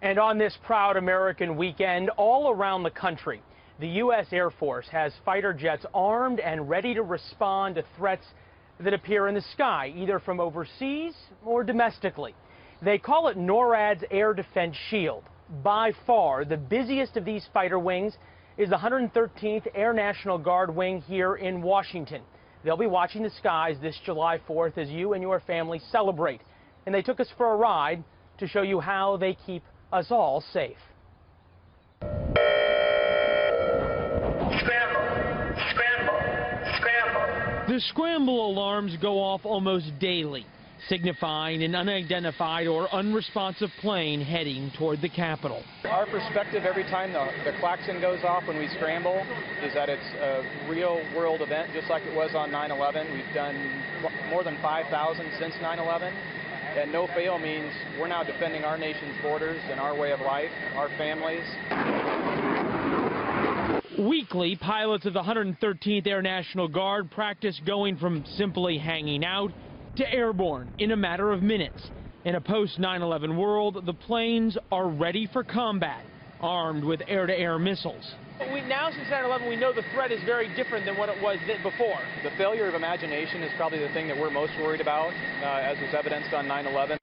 And on this proud American weekend, all around the country, the U.S. Air Force has fighter jets armed and ready to respond to threats that appear in the sky, either from overseas or domestically. They call it NORAD's Air Defense Shield. By far, the busiest of these fighter wings is the 113th Air National Guard Wing here in Washington. They'll be watching the skies this July 4th as you and your family celebrate. And they took us for a ride to show you how they keep us all safe. Scramble, scramble, scramble. The scramble alarms go off almost daily, signifying an unidentified or unresponsive plane heading toward the Capitol. Our perspective every time the klaxon goes off when we scramble is that it's a real-world event, just like it was on 9/11. We've done more than 5,000 since 9/11. And no fail means we're now defending our nation's borders and our way of life, our families. Weekly, pilots of the 113th Air National Guard practice going from simply hanging out to airborne in a matter of minutes. In a post-9/11 world, the planes are ready for combat, armed with air-to-air missiles. Now, since 9/11, we know the threat is very different than what it was before. The failure of imagination is probably the thing that we're most worried about, as was evidenced on 9/11.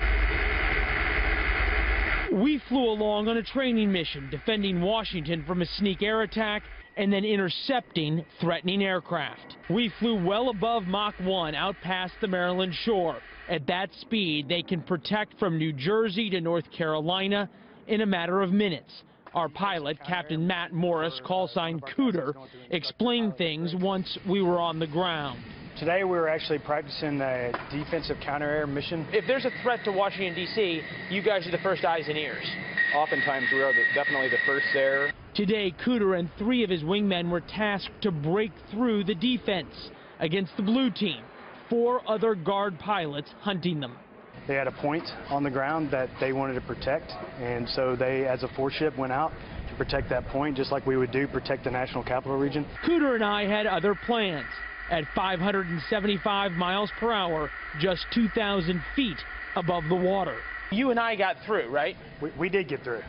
We flew along on a training mission, defending Washington from a sneak air attack and then intercepting threatening aircraft. We flew well above Mach 1 out past the Maryland shore. At that speed, they can protect from New Jersey to North Carolina in a matter of minutes. Our pilot, Captain Matt Morris, call sign Cooter, explained things once we were on the ground. Today we were actually practicing a defensive counter-air mission. If there's a threat to Washington, D.C., you guys are the first eyes and ears. Oftentimes we are definitely the first there. Today, Cooter and 3 of his wingmen were tasked to break through the defense against the blue team. 4 other Guard pilots hunting them. They had a point on the ground that they wanted to protect, and so they, as a force ship, went out to protect that point, just like we would do protect the National Capital Region. Cooter and I had other plans. At 575 miles per hour, just 2,000 feet above the water. You and I got through, right? We did get through.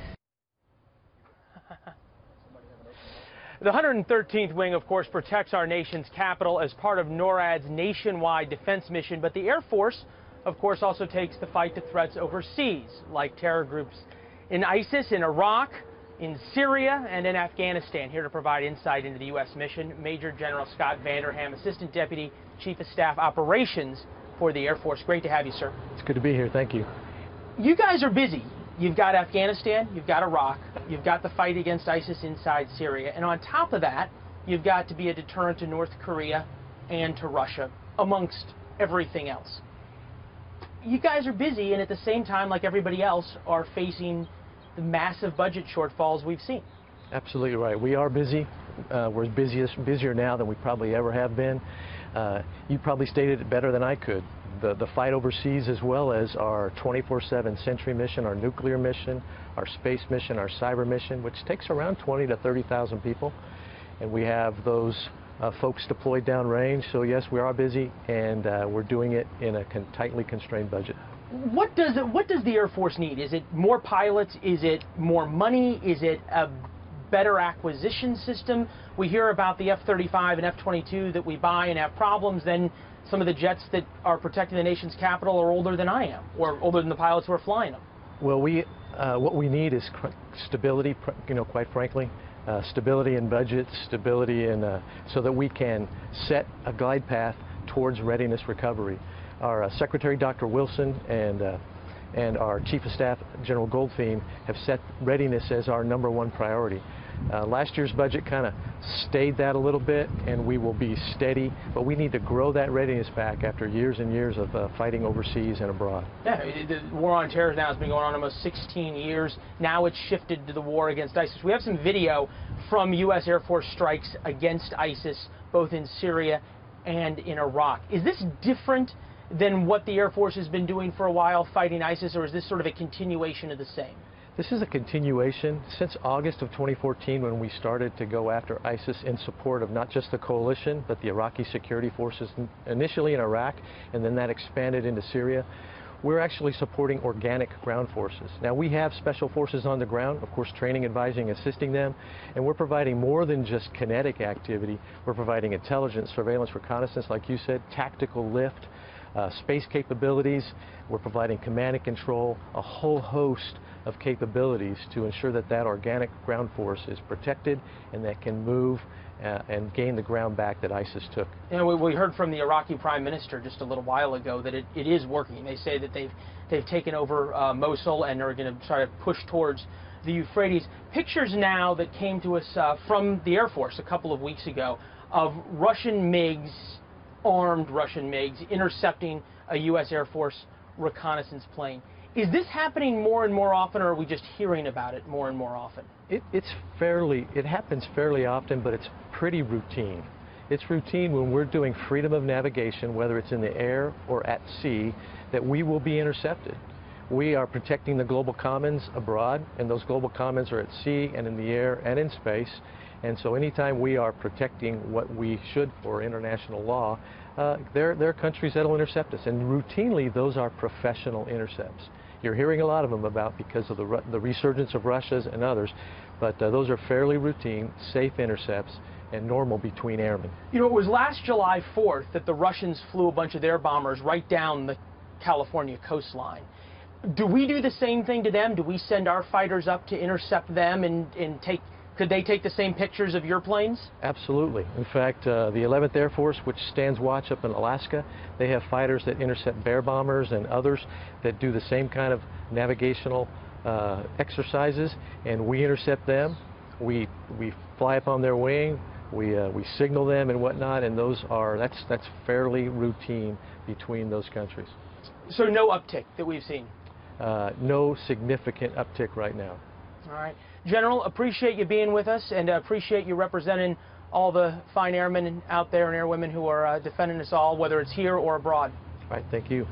The 113th Wing, of course, protects our nation's capital as part of NORAD's nationwide defense mission, but the Air Force, of course, also takes the fight to threats overseas, like terror groups in ISIS, in Iraq, in Syria, and in Afghanistan. Here to provide insight into the U.S. mission, Major General Scott Vander Hamm, Assistant Deputy Chief of Staff Operations for the Air Force. Great to have you, sir. It's good to be here. Thank you. You guys are busy. You've got Afghanistan, you've got Iraq, you've got the fight against ISIS inside Syria, and on top of that, you've got to be a deterrent to North Korea and to Russia, amongst everything else. You guys are busy, and at the same time, like everybody else, are facing the massive budget shortfalls we've seen. Absolutely right. We are busy. We're busier now than we probably ever have been. You probably stated it better than I could. The fight overseas, as well as our 24/7 Sentry mission, our nuclear mission, our space mission, our cyber mission, which takes around 20 to 30,000 people. And we have those folks deployed downrange. So yes, we are busy, and we're doing it in a tightly constrained budget. What does the Air Force need? Is it more pilots? Is it more money? Is it a better acquisition system? We hear about the F-35 and F-22 that we buy and have problems. Then some of the jets that are protecting the nation's capital are older than I am, or older than the pilots who are flying them. Well, what we need is stability, quite frankly. Stability in budget, stability in, so that we can set a glide path towards readiness recovery. Our Secretary, Dr. Wilson, and our Chief of Staff, General Goldfein, have set readiness as our #1 priority. Last year's budget kind of stayed that a little bit, and we will be steady, but we need to grow that readiness back after years and years of fighting overseas and abroad. Yeah, the war on terror now has been going on almost 16 years. Now it's shifted to the war against ISIS. We have some video from U.S. Air Force strikes against ISIS, both in Syria and in Iraq. Is this different than what the Air Force has been doing for a while, fighting ISIS, or is this sort of a continuation of the same? This is a continuation. Since August of 2014, when we started to go after ISIS in support of not just the coalition, but the Iraqi security forces, initially in Iraq, and then that expanded into Syria, we're actually supporting organic ground forces. Now, we have special forces on the ground, of course, training, advising, assisting them, and we're providing more than just kinetic activity. We're providing intelligence, surveillance, reconnaissance, like you said, tactical lift, space capabilities. We're providing command and control, a whole host of capabilities to ensure that that organic ground force is protected and that can move and gain the ground back that ISIS took. You know, we heard from the Iraqi Prime Minister just a little while ago that it is working. They say that they've taken over Mosul and are going to try to push towards the Euphrates. Pictures now that came to us from the Air Force a couple of weeks ago of Russian MiGs, armed Russian MiGs, intercepting a U.S. Air Force reconnaissance plane. Is this happening more and more often, or are we just hearing about it more and more often? It happens fairly often, but it's pretty routine. It's routine when we're doing freedom of navigation, whether it's in the air or at sea, that we will be intercepted. We are protecting the global commons abroad, and those global commons are at sea and in the air and in space. And so anytime we are protecting what we should for international law, there are countries that will intercept us. And routinely, those are professional intercepts. You're hearing a lot of them about because of the resurgence of Russia's and others, but those are fairly routine, safe intercepts and normal between airmen. You know, it was last July 4th that the Russians flew a bunch of their bombers right down the California coastline. Do we do the same thing to them? Do we send our fighters up to intercept them and could they take the same pictures of your planes? Absolutely. In fact, the 11th Air Force, which stands watch up in Alaska, they have fighters that intercept bear bombers and others that do the same kind of navigational exercises, and we intercept them. We fly up on their wing, we signal them and whatnot, and that's fairly routine between those countries. So no uptick that we've seen? No significant uptick right now. All right. General, appreciate you being with us, and appreciate you representing all the fine airmen out there and airwomen who are defending us all, whether it's here or abroad. All right, thank you.